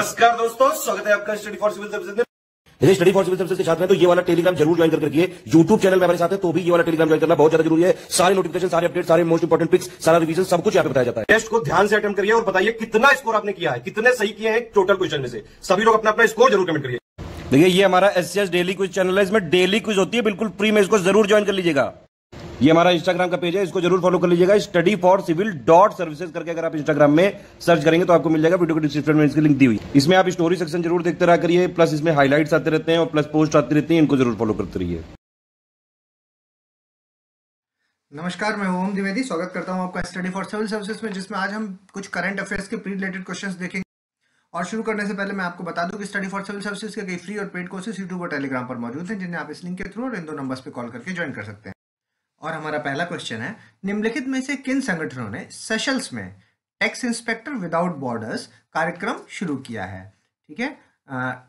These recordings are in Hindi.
नमस्कार दोस्तों, स्वागत है आपका स्टडी फॉर सिविल सर्विसेज में। यदि स्टडी फॉर सिविल सर्विसेज के छात्र हैं तो ये वाला टेलीग्राम जरूर ज्वाइन करके रखिए। यूट्यूब चैनल में हमारे साथ है तो भी ये वाला टेलीग्राम ज्वाइन करना बहुत ज्यादा जरूरी है। सारे नोटिफिकेशन, सारे अपडेट, सारे मोस्ट इंपोर्टेंट पिक्स, सारा रिवीजन सब कुछ यहाँ पे बताया जाता है। टेस्ट को ध्यान से अटेम्प्ट करिए और बताइए कितना स्कोर आपने किया है, कितने सही किए हैं टोटल क्वेश्चन में से। सभी लोग अपना अपना स्कोर जरूर कमेंट करिए। देखिए ये हमारा एससीएस डेली क्विज चैनल है, इसमें डेली क्विज होती है बिल्कुल फ्री में, इसको जरूर ज्वाइन कर लीजिएगा। ये हमारा इंस्टाग्राम का पेज है, इसको जरूर फॉलो कर लीजिएगा। स्टडी फॉर सिविल .सर्विसेज करके अगर आप इंस्टाग्राम में सर्च करेंगे तो आपको मिल जाएगा। वीडियो को डिस्क्रिप्शन में इसकी लिंक दी हुई। इसमें आप स्टोरी सेक्शन जरूर देखते रहा करिए, प्लस इसमें हाईलाइट्स आते रहते हैं और प्लस पोस्ट आती रहती है, इनको जरूर फॉलो करते रहिए। नमस्कार, मैं ओम द्विवेदी स्वागत करता हूं आपका स्टडी फॉर सिविल सर्विसेज में, जिसमें आज हम कुछ करंट अफेयर्स के प्री रिलेटेड क्वेश्चंस देखेंगे। और शुरू करने से पहले मैं आपको बता दूं कि स्टडी फॉर सिविल सर्विसेज के कई फ्री और पेड कोर्सेज यूट्यूब और टेलीग्राम पर मौजूद हैं, जिन्हें आप इस लिंक के थ्रू और इन दो नंबर्स पे कॉल करके ज्वाइन कर सकते हैं। और हमारा पहला क्वेश्चन है, निम्नलिखित में से किन संगठनों ने सेशल्स में टैक्स इंस्पेक्टर विदाउट बॉर्डर्स कार्यक्रम शुरू किया है? ठीक है,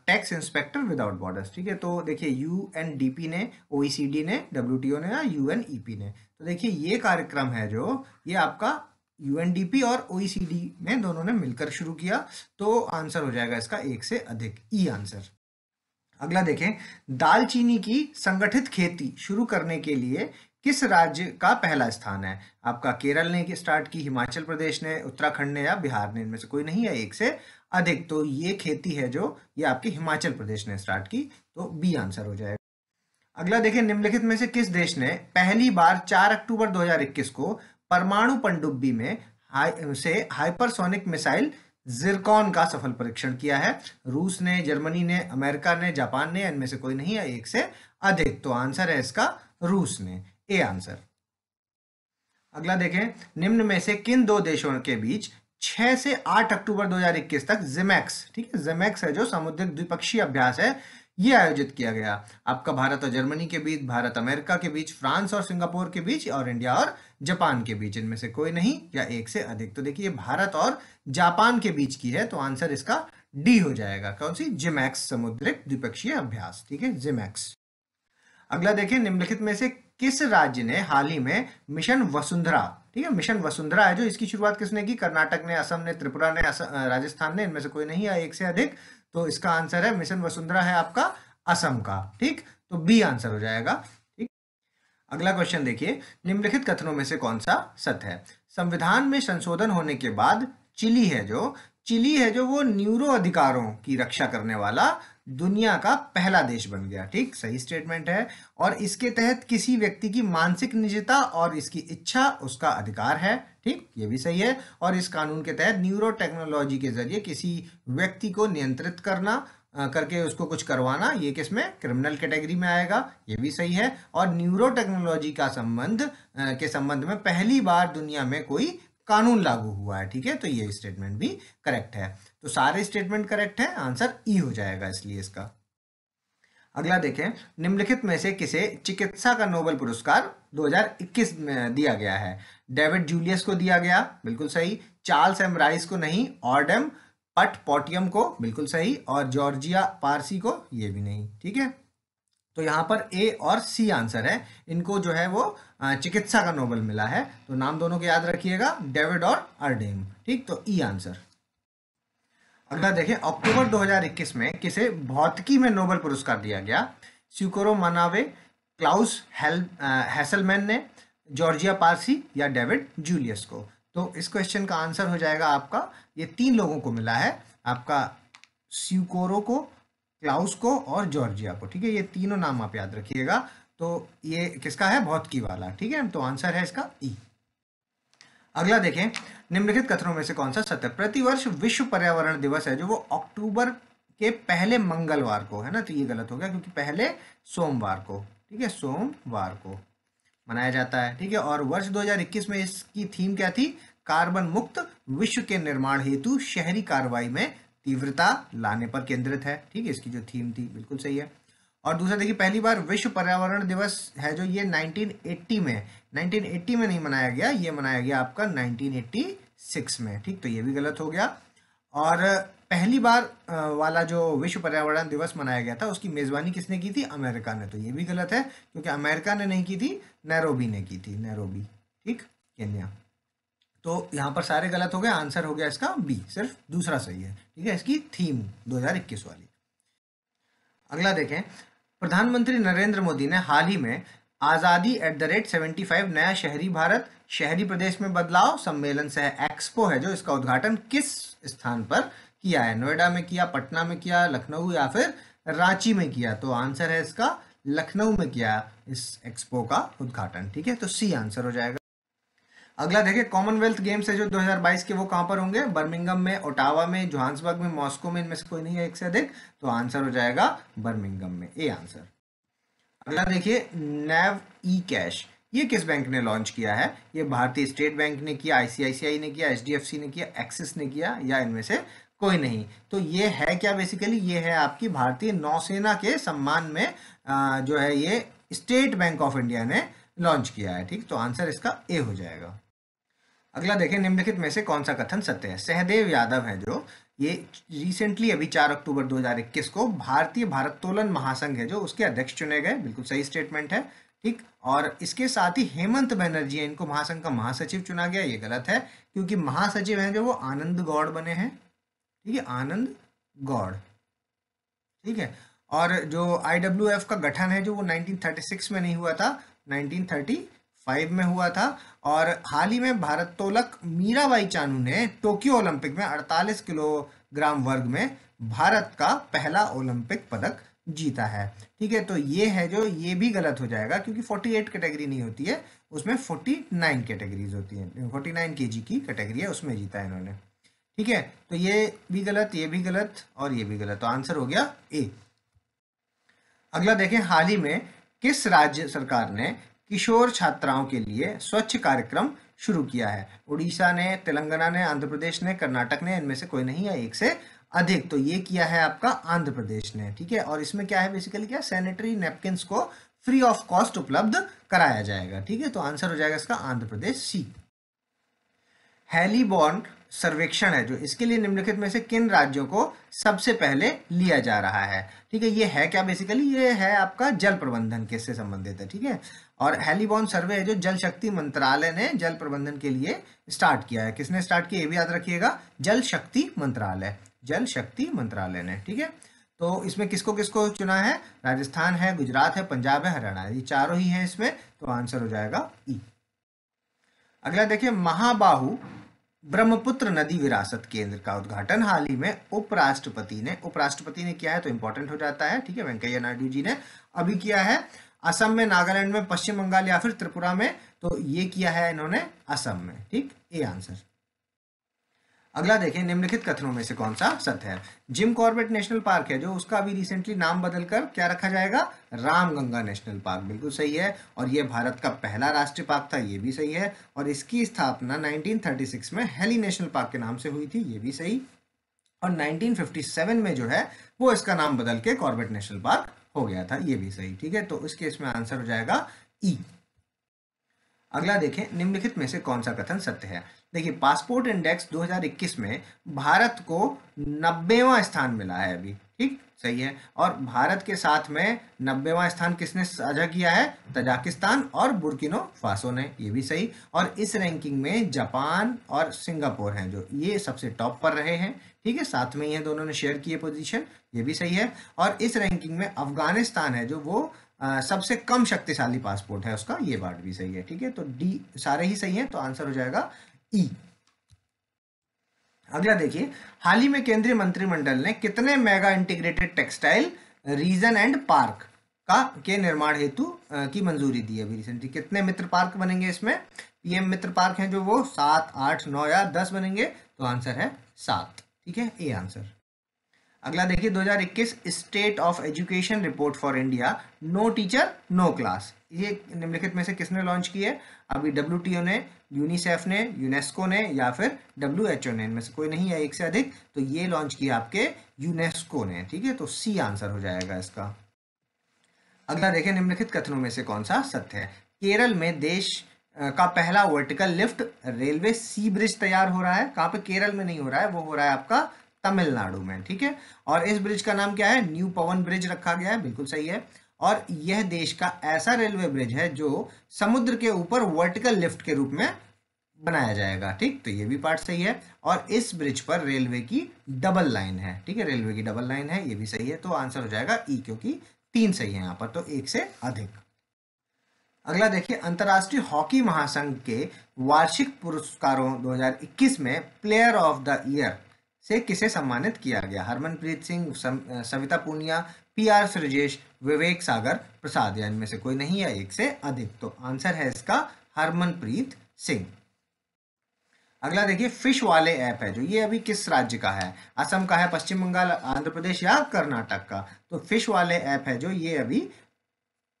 टैक्स इंस्पेक्टर विदाउट बॉर्डर्स। ठीक है, तो देखिए यूएनडीपी ने, ओईसीडी ने, डब्ल्यूटीओ ने या यूएनईपी ने। तो देखिए ये कार्यक्रम है जो ये आपका यूएनडीपी और ओईसीडी ने दोनों ने मिलकर शुरू किया। तो आंसर हो जाएगा इसका एक से अधिक, ई आंसर। अगला देखें, दालचीनी की संगठित खेती शुरू करने के लिए किस राज्य का पहला स्थान है? आपका केरल ने स्टार्ट की, हिमाचल प्रदेश ने, उत्तराखंड ने या बिहार ने, इनमें से कोई नहीं है एक से अधिक। तो ये खेती है जो ये आपकी हिमाचल प्रदेश ने स्टार्ट की, तो बी आंसर हो जाएगा। अगला देखें, निम्नलिखित में से किस देश ने पहली बार 4 अक्टूबर 2021 को परमाणु पनडुब्बी में हाइपरसोनिक मिसाइल जिरकॉन का सफल परीक्षण किया है? रूस ने, जर्मनी ने, अमेरिका ने, जापान ने, इनमें से कोई नहीं है एक से अधिक। तो आंसर है इसका रूस ने, ए आंसर। अगला देखें, निम्न में से किन दो देशों के बीच 6 से 8 अक्टूबर 2021 तक जिमैक्स, ठीक है, जिमैक्स है जो समुद्रिक द्विपक्षीय अभ्यास है, ये आयोजित किया गया? आपका भारत और जर्मनी के बीच, भारत अमेरिका के बीच, फ्रांस और सिंगापुर के बीच, और इंडिया और जापान के बीच, इनमें से कोई नहीं या एक से अधिक। तो देखिए भारत और जापान के बीच की है, तो आंसर इसका डी हो जाएगा। कौन सी? जिमैक्स, समुद्रिक द्विपक्षीय अभ्यास। ठीक है, जिमैक्स। अगला देखें, निम्नलिखित में से किस राज्य ने हाल ही में मिशन वसुंधरा, ठीक है, मिशन वसुंधरा है जो, इसकी शुरुआत किसने की? कर्नाटक ने, असम ने, त्रिपुरा ने, राजस्थान ने, इनमें से कोई नहीं है एक से अधिक। तो इसका आंसर है, मिशन वसुंधरा है आपका असम का। ठीक, तो बी आंसर हो जाएगा। ठीक, अगला क्वेश्चन देखिए, निम्नलिखित कथनों में से कौन सा सत्य है? संविधान में संशोधन होने के बाद चिली है जो वो न्यूरो अधिकारों की रक्षा करने वाला दुनिया का पहला देश बन गया। ठीक, सही स्टेटमेंट है। और इसके तहत किसी व्यक्ति की मानसिक निजता और इसकी इच्छा उसका अधिकार है। ठीक, ये भी सही है। और इस कानून के तहत न्यूरो टेक्नोलॉजी के जरिए किसी व्यक्ति को नियंत्रित करना, करके उसको कुछ करवाना, ये किसमें? क्रिमिनल कैटेगरी में आएगा, ये भी सही है। और न्यूरो टेक्नोलॉजी का संबंध में पहली बार दुनिया में कोई कानून लागू हुआ है। ठीक है, तो ये स्टेटमेंट भी करेक्ट है। तो सारे स्टेटमेंट करेक्ट है, आंसर ई हो जाएगा इसलिए इसका। अगला देखें, निम्नलिखित में से किसे चिकित्सा का नोबेल पुरस्कार 2021 में दिया गया है? डेविड जूलियस को दिया गया, बिल्कुल सही। चार्ल्स एम राइस को नहीं। ऑर्डम पॉटियम को, बिल्कुल सही। और जॉर्जिया पारसी को, ये भी नहीं। ठीक है, तो यहाँ पर ए और सी आंसर है। इनको जो है वो चिकित्सा का नोबेल मिला है। तो नाम दोनों को याद रखिएगा, डेविड और अर्डेम। ठीक, तो ई आंसर। अगला देखें, अक्टूबर 2021 में किसे भौतिकी में नोबेल पुरस्कार दिया गया? स्यूकोरो मनावे, क्लाउस हैसलमैन ने, जॉर्जिया पारसी या डेविड जूलियस को? तो इस क्वेश्चन का आंसर हो जाएगा आपका, ये 3 लोगों को मिला है, आपका स्यूकोरो को, क्लाउस को और जॉर्जिया को। ठीक है, ये तीनों नाम आप याद रखिएगा। तो ये किसका है? भौतिकी वाला। ठीक है, तो आंसर है इसका ई। अगला देखें, निम्नलिखित कथनों में से कौन सा सत्य? प्रतिवर्ष विश्व पर्यावरण दिवस है जो वो अक्टूबर के पहले मंगलवार को है ना, तो ये गलत हो गया क्योंकि पहले सोमवार को, ठीक है, सोमवार को मनाया जाता है। ठीक है, और वर्ष 2021 में इसकी थीम क्या थी? कार्बन मुक्त विश्व के निर्माण हेतु शहरी कार्रवाई में तीव्रता लाने पर केंद्रित है। ठीक है, इसकी जो थीम थी, बिल्कुल सही है। और दूसरा देखिए, पहली बार विश्व पर्यावरण दिवस है जो ये 1980 में नहीं मनाया गया, ये मनाया गया आपका 1986 में। ठीक, तो ये भी गलत हो गया। और पहली बार वाला जो विश्व पर्यावरण दिवस मनाया गया था उसकी मेजबानी किसने की थी? अमेरिका ने। तो ये भी गलत है क्योंकि अमेरिका ने नहीं की थी, नैरोबी ने की थी, नैरोबी। ठीक, केन्या। तो यहाँ पर सारे गलत हो गए, आंसर हो गया इसका बी, सिर्फ दूसरा सही है। ठीक है, इसकी थीम 2021 वाली। अगला देखें, प्रधानमंत्री नरेंद्र मोदी ने हाल ही में आज़ादी @75 नया शहरी भारत शहरी प्रदेश में बदलाव सम्मेलन सह एक्सपो है जो इसका उद्घाटन किस स्थान पर किया है? नोएडा में किया, पटना में किया, लखनऊ या फिर रांची में किया? तो आंसर है इसका लखनऊ में किया इस एक्सपो का उद्घाटन। ठीक है, तो सी आंसर हो जाएगा। अगला देखिए, कॉमनवेल्थ गेम्स है जो 2022 के, वो कहाँ पर होंगे? बर्मिंघम में, ओटावा में, जोहान्सबर्ग में, मॉस्को में, इनमें से कोई नहीं है एक से अधिक, तो आंसर हो जाएगा बर्मिंघम में, ए आंसर। अगला देखिए, नैव ई कैश, ये किस बैंक ने लॉन्च किया है? ये भारतीय स्टेट बैंक ने किया, आईसीआईसीआई ने किया, एचडीएफसी ने किया, एक्सिस ने किया, या इनमें से कोई नहीं? तो ये है क्या बेसिकली? ये है आपकी भारतीय नौसेना के सम्मान में जो है ये स्टेट बैंक ऑफ इंडिया ने लॉन्च किया है। ठीक, तो आंसर इसका ए हो जाएगा। अगला देखें, निम्नलिखित में से कौन सा कथन सत्य है? सहदेव यादव है जो, ये रिसेंटली अभी 4 अक्टूबर 2021 को भारतीय भारोत्तोलन महासंघ है जो उसके अध्यक्ष चुने गए, बिल्कुल सही स्टेटमेंट है। ठीक, और इसके साथ ही हेमंत बनर्जी है, इनको महासंघ का महासचिव चुना गया, ये गलत है क्योंकि महासचिव हैं जो वो आनंद गौड़ बने हैं। ठीक है, आनंद गौड़। ठीक है, और जो IWF का गठन है जो वो 1936 में नहीं हुआ था, 1935 में हुआ था। और हाल ही में भारोत्तोलक मीराबाई चानू ने टोक्यो ओलंपिक में 48 किलोग्राम वर्ग में भारत का पहला ओलंपिक पदक जीता है। ठीक है, तो ये है जो, ये भी गलत हो जाएगा क्योंकि 48 कैटेगरी नहीं होती है, उसमें 49 कैटेगरीज होती हैं, 49 kg की कैटेगरी है, उसमें जीता है इन्होंने। ठीक है, तो ये भी गलत, ये भी गलत और ये भी गलत, तो आंसर हो गया ए। अगला देखें, हाल ही में किस राज्य सरकार ने किशोर छात्राओं के लिए स्वच्छ कार्यक्रम शुरू किया है? उड़ीसा ने, तेलंगाना ने, आंध्र प्रदेश ने, कर्नाटक ने, इनमें से कोई नहीं है एक से अधिक, तो ये किया है आपका आंध्र प्रदेश ने। ठीक है, और इसमें क्या है बेसिकली, क्या सैनिटरी नैपकिन्स को फ्री ऑफ कॉस्ट उपलब्ध कराया जाएगा। ठीक है, तो आंसर हो जाएगा इसका आंध्र प्रदेश, सी। हेलीबॉर्न सर्वेक्षण है जो, इसके लिए निम्नलिखित में से किन राज्यों को सबसे पहले लिया जा रहा है? ठीक है, ये है क्या बेसिकली, ये है आपका जल प्रबंधन के से संबंधित है। ठीक है, और हेलीबॉर्न सर्वे है जो जल शक्ति मंत्रालय ने जल प्रबंधन के लिए स्टार्ट किया है। किसने स्टार्ट किया ये भी याद रखिएगा, जल शक्ति मंत्रालय, जल शक्ति मंत्रालय ने। ठीक है, तो इसमें किसको किसको चुना है? राजस्थान है, गुजरात है, पंजाब है, हरियाणा है, ये चारों ही हैं इसमें, तो आंसर हो जाएगा ई। अगला देखिए, महाबाहु ब्रह्मपुत्र नदी विरासत केंद्र का उद्घाटन हाल ही में उपराष्ट्रपति ने किया है, तो इंपॉर्टेंट हो जाता है। ठीक है, वेंकैया नायडू जी ने अभी किया है। असम में, नागालैंड में, पश्चिम बंगाल या फिर त्रिपुरा में, तो ये किया है इन्होंने असम में। ठीक, ए आंसर। अगला देखें, निम्नलिखित कथनों में से कौन सा सत्य है? जिम कॉर्बेट नेशनल पार्क है जो, उसका अभी रिसेंटली नाम बदलकर क्या रखा जाएगा? रामगंगा नेशनल पार्क, बिल्कुल सही है। और ये भारत का पहला राष्ट्रीय पार्क था, ये भी सही है। और इसकी स्थापना 1936 में हेली नेशनल पार्क के नाम से हुई थी, ये भी सही। और 1957 में जो है वो इसका नाम बदल के कॉर्बेट नेशनल पार्क हो गया था, ये भी सही। ठीक है, तो इस केस में आंसर हो जाएगा ई। अगला देखें, निम्नलिखित में से कौन सा कथन सत्य है? देखिए, पासपोर्ट इंडेक्स 2021 में भारत को 90वां स्थान मिला है अभी। ठीक, सही है। और भारत के साथ में 90वां स्थान किसने साझा किया है? तजाकिस्तान और बुर्किनो फासो ने, ये भी सही। और इस रैंकिंग में जापान और सिंगापुर हैं जो ये सबसे टॉप पर रहे हैं। ठीक है, साथ में ये दोनों ने शेयर किए पोजीशन, ये भी सही है। और इस रैंकिंग में अफगानिस्तान है जो वो सबसे कम शक्तिशाली पासपोर्ट है उसका, ये बात भी सही है। ठीक है, तो डी सारे ही सही हैं, तो आंसर हो जाएगा ई। अगला देखिए, हाल ही में केंद्रीय मंत्रिमंडल ने कितने mega integrated textile reason and park के निर्माण हेतु की मंजूरी दी है अभी रिसेंटली? कितने मित्र पार्क बनेंगे इसमें? पीएम मित्र पार्क हैं जो वो 7, 8, 9 या 10 बनेंगे, तो आंसर है 7। ठीक है, ए आंसर। अगला देखिए, 2021 state of education report for India, no teacher no class, ये निम्नलिखित में से किसने लॉन्च की है? अभी WTO ने, यूनिसेफ ने, यूनेस्को ने या फिर WHO ने, इनमें से कोई नहीं है एक से अधिक, तो ये लॉन्च किया आपके यूनेस्को ने। ठीक है, तो सी आंसर हो जाएगा इसका। अगला देखें, निम्नलिखित कथनों में से कौन सा सत्य है? केरल में देश का पहला वर्टिकल लिफ्ट रेलवे सी ब्रिज तैयार हो रहा है। कहाँ पे? केरल में नहीं हो रहा है, वो हो रहा है आपका तमिलनाडु में। ठीक है, और इस ब्रिज का नाम क्या है? न्यू पवन ब्रिज रखा गया है, बिल्कुल सही है। और यह देश का ऐसा रेलवे ब्रिज है जो समुद्र के ऊपर वर्टिकल लिफ्ट के रूप में बनाया जाएगा। ठीक, तो ये भी पार्ट सही है। और इस ब्रिज पर रेलवे की डबल लाइन है। ठीक है, रेलवे की डबल लाइन है, ये भी सही है। तो आंसर हो जाएगा ई, क्योंकि 3 सही है यहाँ पर, तो 1 से अधिक। अगला देखिए, अंतर्राष्ट्रीय हॉकी महासंघ के वार्षिक पुरस्कारों 2021 में प्लेयर ऑफ द ईयर से किसे सम्मानित किया गया? हरमनप्रीत सिंह, सविता पूनिया, पीआर श्रीजेश, विवेक सागर प्रसाद, या इनमें से कोई नहीं है, 1 से अधिक। तो आंसर है इसका हरमनप्रीत सिंह। अगला देखिए, फिश वाले ऐप है जो, ये अभी किस राज्य का है? असम का है, पश्चिम बंगाल, आंध्र प्रदेश या कर्नाटक का? तो फिश वाले ऐप है जो, ये अभी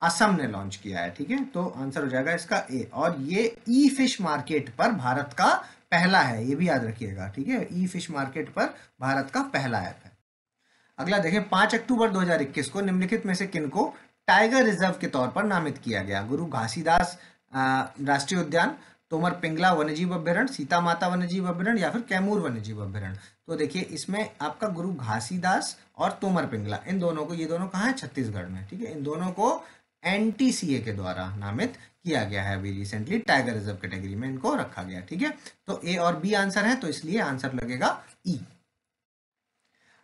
असम ने लॉन्च किया है। ठीक है, तो आंसर हो जाएगा इसका ए। और ये ई फिश मार्केट पर भारत का पहला है, ये भी याद रखिएगा। ठीक है, ई फिश मार्केट पर भारत का पहला ऐप है। अगला देखें, 5 अक्टूबर 2021 को निम्नलिखित में से किनको टाइगर रिजर्व के तौर पर नामित किया गया? गुरु घासीदास राष्ट्रीय उद्यान, तोमर पिंगला वन्यजीव अभ्यारण्य, सीता माता वन्यजीव अभ्यारण्य या फिर कैमूर वन्यजीव अभ्यारण्य? तो देखिए, इसमें आपका गुरु घासीदास और तोमर पिंगला, इन दोनों को, ये दोनों कहाँ है? छत्तीसगढ़ में। ठीक है, इन दोनों को एनटीसीए के द्वारा नामित किया गया है। अभी रिसेंटली टाइगर रिजर्व कैटेगरी में इनको रखा गया। ठीक है, तो ए और बी आंसर है, तो इसलिए आंसर लगेगा ई।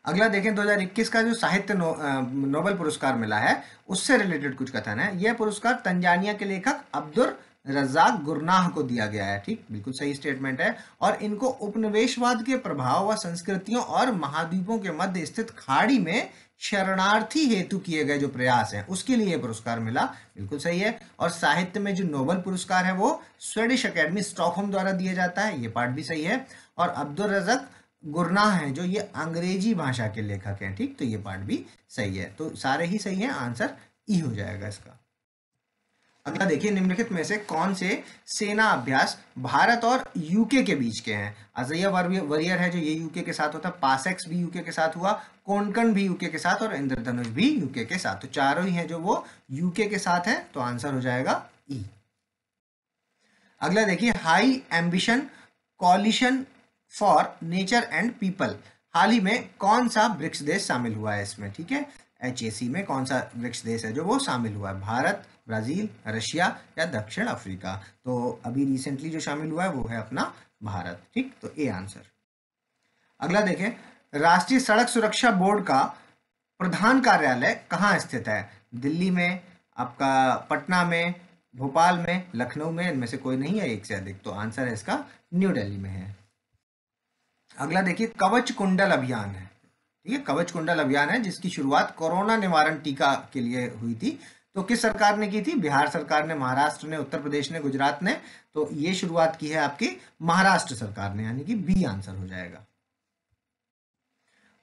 अगला देखें, 2021 का जो साहित्य नोबेल पुरस्कार मिला है, उससे रिलेटेड कुछ कथन है। यह पुरस्कार तंजानिया के लेखक अब्दुल रज्जाक गुरनाह को दिया गया है। ठीक, बिल्कुल सही स्टेटमेंट है। और इनको उपनिवेशवाद के प्रभाव व संस्कृतियों और महाद्वीपों के मध्य स्थित खाड़ी में शरणार्थी हेतु किए गए जो प्रयास हैं, उसके लिए पुरस्कार मिला। बिल्कुल सही है। और साहित्य में जो नोबेल पुरस्कार है वो स्वीडिश एकेडमी स्टॉकहोम द्वारा दिया जाता है, ये पार्ट भी सही है। और अब्दुल रज़ाक गुरनाह हैं जो, ये अंग्रेजी भाषा के लेखक हैं। ठीक, तो ये पार्ट भी सही है। तो सारे ही सही हैं, आंसर ई हो जाएगा इसका। अगला देखिए, निम्नलिखित में से कौन से सेना अभ्यास भारत और यूके के बीच के हैं? अजय वॉरियर है जो, ये यूके के साथ होता है। पासेक्स भी यूके के साथ हुआ, कोंकण भी यूके के साथ, और इंद्रधनुष भी यूके के साथ। तो चारों ही हैं जो वो यूके के साथ है, तो आंसर हो जाएगा ई। अगला देखिए, high ambition coalition for nature and people, हाल ही में कौन सा ब्रिक्स देश शामिल हुआ है इसमें? ठीक है, HAC में कौन सा ब्रिक्स देश है जो वो शामिल हुआ है? भारत, ब्राजील, रशिया या दक्षिण अफ्रीका? तो अभी रिसेंटली जो शामिल हुआ है वो है अपना भारत। ठीक, तो ए आंसर। अगला देखें, राष्ट्रीय सड़क सुरक्षा बोर्ड का प्रधान कार्यालय कहाँ स्थित है? दिल्ली में, आपका पटना में, भोपाल में, लखनऊ में, इनमें से कोई नहीं है, 1 से अधिक। तो आंसर है इसका न्यू दिल्ली में है। अगला देखिए, कवच कुंडल अभियान है। ठीक है, कवच कुंडल अभियान है जिसकी शुरुआत कोरोना निवारण टीका के लिए हुई थी। तो किस सरकार ने की थी? बिहार सरकार ने, महाराष्ट्र ने, उत्तर प्रदेश ने, गुजरात ने। तो ये शुरुआत की है आपकी महाराष्ट्र सरकार ने, यानी कि बी आंसर हो जाएगा।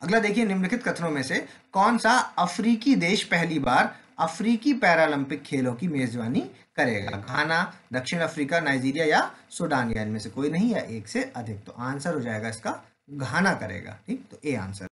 अगला देखिए, निम्नलिखित कथनों में से कौन सा अफ्रीकी देश पहली बार अफ्रीकी पैरालंपिक खेलों की मेजबानी करेगा? घाना, दक्षिण अफ्रीका, नाइजीरिया या सूडान, या इनमें से कोई नहीं है, 1 से अधिक। तो आंसर हो जाएगा इसका घाना करेगा। ठीक, तो ए आंसर।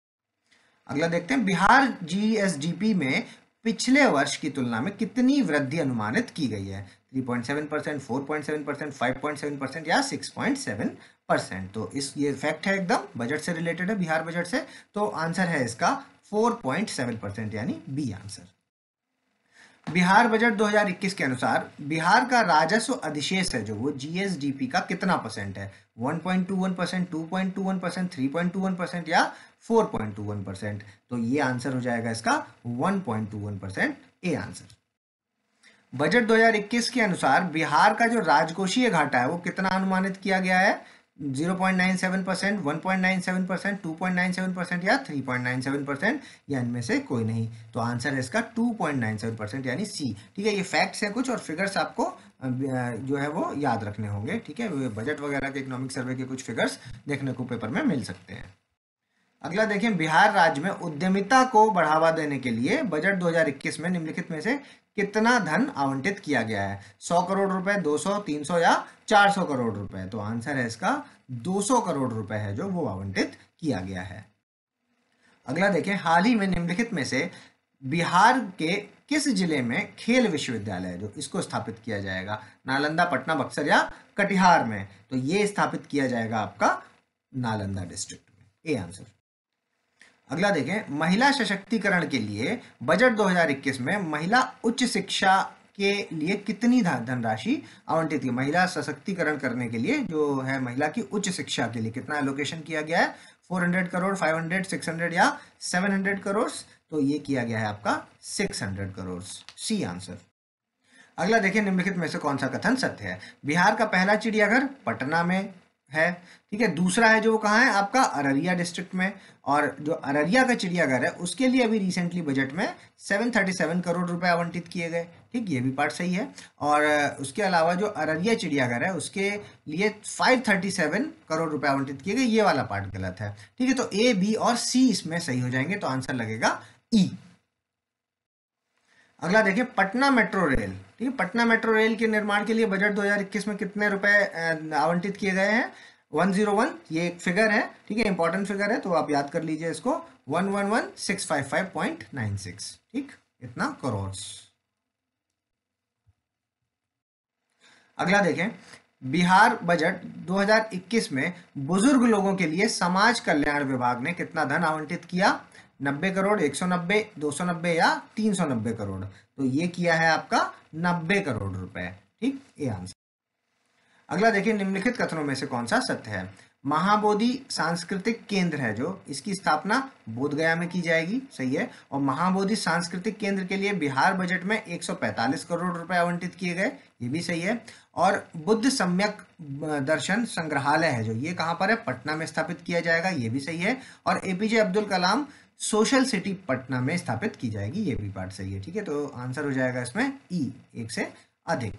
अगला देखते हैं, बिहार GSDP में पिछले वर्ष की तुलना में कितनी वृद्धि अनुमानित की गई है? 3.7%, 4.7%, 5.7% या 6.7%? तो ये फैक्ट है, एकदम बजट से रिलेटेड है, बिहार बजट से। तो आंसर है इसका 4.7%, यानी बी आंसर। बिहार बजट 2021 के अनुसार बिहार का राजस्व अधिशेष है जो, वो GSDP का कितना परसेंट है? 1.21%, 2.21%, 3.21% या 4.21%? तो ये आंसर हो जाएगा इसका 1.21%, ए आंसर। बजट 2021 के अनुसार बिहार का जो राजकोषीय घाटा है वो कितना अनुमानित किया गया है? 0.97%, 1.97%, 2.97% या 3.97%, या इनमें से कोई नहीं? तो आंसर है इसका 2.97%, यानी सी। ठीक है, ये फैक्ट्स है कुछ, और फिगर्स आपको जो है वो याद रखने होंगे। ठीक है, बजट वगैरह के, इकोनॉमिक सर्वे के कुछ फिगर्स देखने को पेपर में मिल सकते हैं। अगला देखें, बिहार राज्य में उद्यमिता को बढ़ावा देने के लिए बजट 2021 में निम्नलिखित में से कितना धन आवंटित किया गया है? 100 करोड़ रुपए, 200, 300 या 400 करोड़ रुपए? तो आंसर है इसका 200 करोड़ रुपए है जो वो आवंटित किया गया है। अगला देखें, हाल ही में निम्नलिखित में से बिहार के किस जिले में खेल विश्वविद्यालय है जो, इसको स्थापित किया जाएगा? नालंदा, पटना, बक्सर या कटिहार में? तो ये स्थापित किया जाएगा आपका नालंदा डिस्ट्रिक्ट में, ए आंसर। अगला देखें, महिला सशक्तिकरण के लिए बजट 2021 में महिला उच्च शिक्षा के लिए कितनी धनराशि आवंटित की, महिला सशक्तिकरण करने के लिए जो है महिला की उच्च शिक्षा के लिए कितना एलोकेशन किया गया है, 400 करोड़, 500, 600 या 700 करोड़। तो ये किया गया है आपका 600 करोड़, सी आंसर। अगला देखिए, निम्नलिखित में से कौन सा कथन सत्य है। बिहार का पहला चिड़ियाघर पटना में है, ठीक है। दूसरा है जो वो कहाँ है आपका अररिया डिस्ट्रिक्ट में, और जो अररिया का चिड़ियाघर है उसके लिए अभी रिसेंटली बजट में 737 करोड़ रुपए आवंटित किए गए, ठीक, ये भी पार्ट सही है। और उसके अलावा जो अररिया चिड़ियाघर है उसके लिए 537 करोड़ रुपए आवंटित किए गए, ये वाला पार्ट गलत है, ठीक है। तो ए, बी और सी इसमें सही हो जाएंगे, तो आंसर लगेगा ई। अगला देखिए, पटना मेट्रो रेल, ठीक है। पटना मेट्रो रेल के निर्माण के लिए बजट 2021 में कितने रुपए आवंटित किए गए हैं, 101, ये एक फिगर है, ठीक है, इंपॉर्टेंट फिगर है, तो आप याद कर लीजिए इसको, 111,655.96, ठीक, इतना करोड़। अगला देखें, बिहार बजट 2021 में बुजुर्ग लोगों के लिए समाज कल्याण विभाग ने कितना धन आवंटित किया, 90 करोड़, 190, 290 या 390 करोड़। तो ये किया है आपका 90 करोड़ रुपए, ठीक, ये आंसर। अगला देखिए, निम्नलिखित कथनों में से कौन सा सत्य है। महाबोधि सांस्कृतिक केंद्र है जो, इसकी स्थापना बोधगया में की जाएगी, सही है। और महाबोधि सांस्कृतिक केंद्र के लिए बिहार बजट में 145 करोड़ रुपए आवंटित किए गए, ये भी सही है। और बुद्ध सम्यक दर्शन संग्रहालय है जो, ये कहाँ पर है, पटना में स्थापित किया जाएगा, ये भी सही है। और APJ Abdul Kalam social city Patna में स्थापित की जाएगी, ये भी पार्ट सही है, ठीक है। तो आंसर हो जाएगा इसमें ई, एक से अधिक।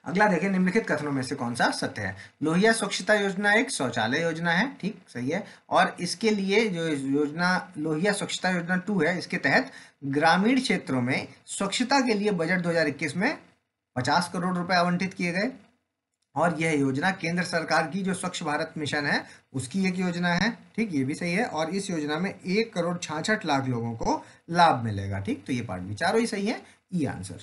अगला देखें, निम्नलिखित कथनों में से कौन सा सत्य है। लोहिया स्वच्छता योजना एक शौचालय योजना है, ठीक, सही है। और इसके लिए जो योजना लोहिया स्वच्छता योजना 2 है, इसके तहत ग्रामीण क्षेत्रों में स्वच्छता के लिए बजट 2021 में 50 करोड़ रुपए आवंटित किए गए। और यह योजना केंद्र सरकार की जो स्वच्छ भारत मिशन है उसकी एक योजना है, ठीक, ये भी सही है। और इस योजना में 1,66,00,000 लोगों को लाभ मिलेगा, ठीक, तो ये पार्ट भी चारों ही सही है, ई आंसर।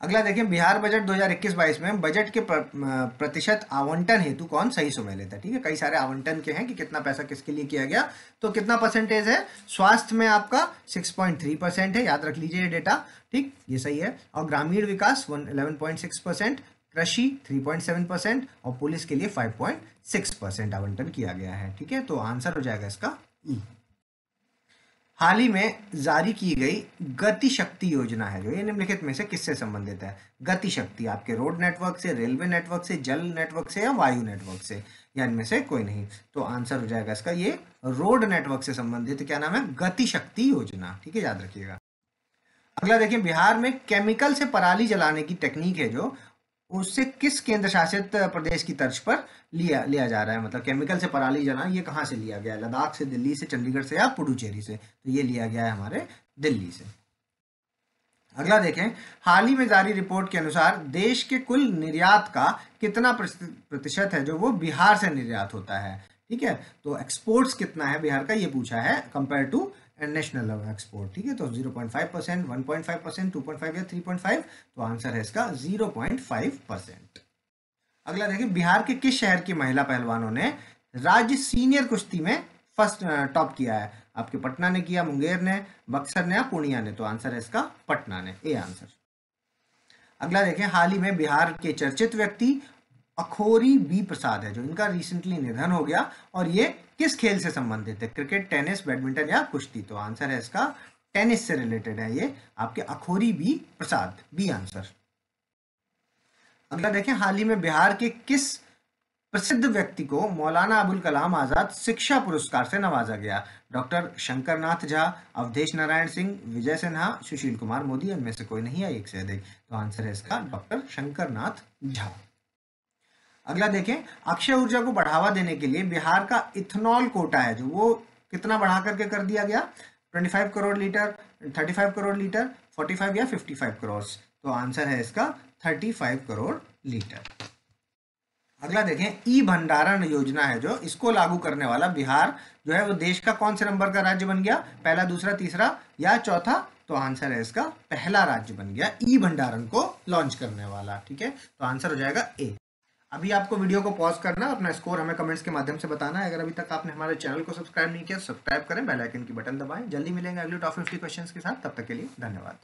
अगला देखें, बिहार बजट 2021-22 में बजट के प्रतिशत आवंटन हेतु कौन सही समय लेता है, ठीक है। कई सारे आवंटन के हैं कि कितना पैसा किसके लिए किया गया, तो कितना परसेंटेज है, स्वास्थ्य में आपका 6.3% है, याद रख लीजिए ये डेटा, ठीक, ये सही है। और ग्रामीण विकास 11.6%, कृषि 3.7% और पुलिस के लिए 5.6% आवंटन किया गया है, ठीक है। तो आंसर हो जाएगा इसका ई। हाल ही में जारी की गई गति शक्ति योजना है जो, ये निम्नलिखित में से किससे संबंधित है। गति शक्ति आपके रोड नेटवर्क से, रेलवे नेटवर्क से, जल नेटवर्क से या वायु नेटवर्क से, या इनमें से कोई नहीं। तो आंसर हो जाएगा इसका ये रोड नेटवर्क से संबंधित क्या नाम है, गति शक्ति योजना, ठीक है, याद रखिएगा। अगला देखिए, बिहार में केमिकल से पराली जलाने की टेक्निक है जो, उससे किस केंद्र शासित प्रदेश की तर्ज पर लिया जा रहा है, मतलब केमिकल से पराली जलाना ये कहाँ से लिया गया है, लद्दाख से, दिल्ली से, चंडीगढ़ से या पुडुचेरी से। तो ये लिया गया है हमारे दिल्ली से। अगला देखें, हाल ही में जारी रिपोर्ट के अनुसार देश के कुल निर्यात का कितना प्रतिशत है जो वो बिहार से निर्यात होता है, ठीक है। तो एक्सपोर्ट्स कितना है बिहार का, ये पूछा है कंपेयर टू नेशनल एक्सपोर्ट, ठीक है। तो 0.5%, 1.5%, 2.5 या 3.5, तो आंसर है इसका 0.5%। अगला देखिए, बिहार के किस शहर की महिला पहलवानों ने राज्य सीनियर कुश्ती में फर्स्ट टॉप किया है, आपके पटना ने किया, मुंगेर ने, बक्सर ने या पूर्णिया ने। तो आंसर है इसका पटना ने, ए आंसर। अगला देखें, हाल ही में बिहार के चर्चित व्यक्ति अखोरी बी प्रसाद है जो, इनका रिसेंटली निधन हो गया, और ये किस खेल से संबंधित है, क्रिकेट, टेनिस, बैडमिंटन या कुश्ती। तो आंसर है इसका टेनिस से रिलेटेड है ये आपके अखोरी बी प्रसाद, बी आंसर। अगला देखें, हाल ही में बिहार के किस प्रसिद्ध व्यक्ति को मौलाना अबुल कलाम आजाद शिक्षा पुरस्कार से नवाजा गया। डॉक्टर शंकर नाथ झा, अवधेश नारायण सिंह, विजय सिन्हा, सुशील कुमार मोदी, इनमें से कोई नहीं है, एक से अधिक। तो आंसर है इसका डॉक्टर शंकर नाथ झा। अगला देखें, अक्षय ऊर्जा को बढ़ावा देने के लिए बिहार का इथेनॉल कोटा है जो, वो कितना बढ़ा करके कर दिया गया, 25 करोड़ लीटर, 35 करोड़ लीटर, 45 या 55 करोड़। तो आंसर है इसका 35 करोड़ लीटर। अगला देखें, ई भंडारण योजना है जो, इसको लागू करने वाला बिहार जो है वो देश का कौन से नंबर का राज्य बन गया, पहला, दूसरा, तीसरा या चौथा। तो आंसर है इसका पहला राज्य बन गया ई भंडारण को लॉन्च करने वाला, ठीक है। तो आंसर हो जाएगा ए। अभी आपको वीडियो को पॉज करना, अपना स्कोर हमें कमेंट्स के माध्यम से बताना है। अगर अभी तक आपने हमारे चैनल को सब्सक्राइब नहीं किया, सब्सक्राइब करें, बेल आइकन की बटन दबाएं। जल्दी मिलेंगे अगले टॉप 50 क्वेश्चंस के साथ, तब तक के लिए धन्यवाद।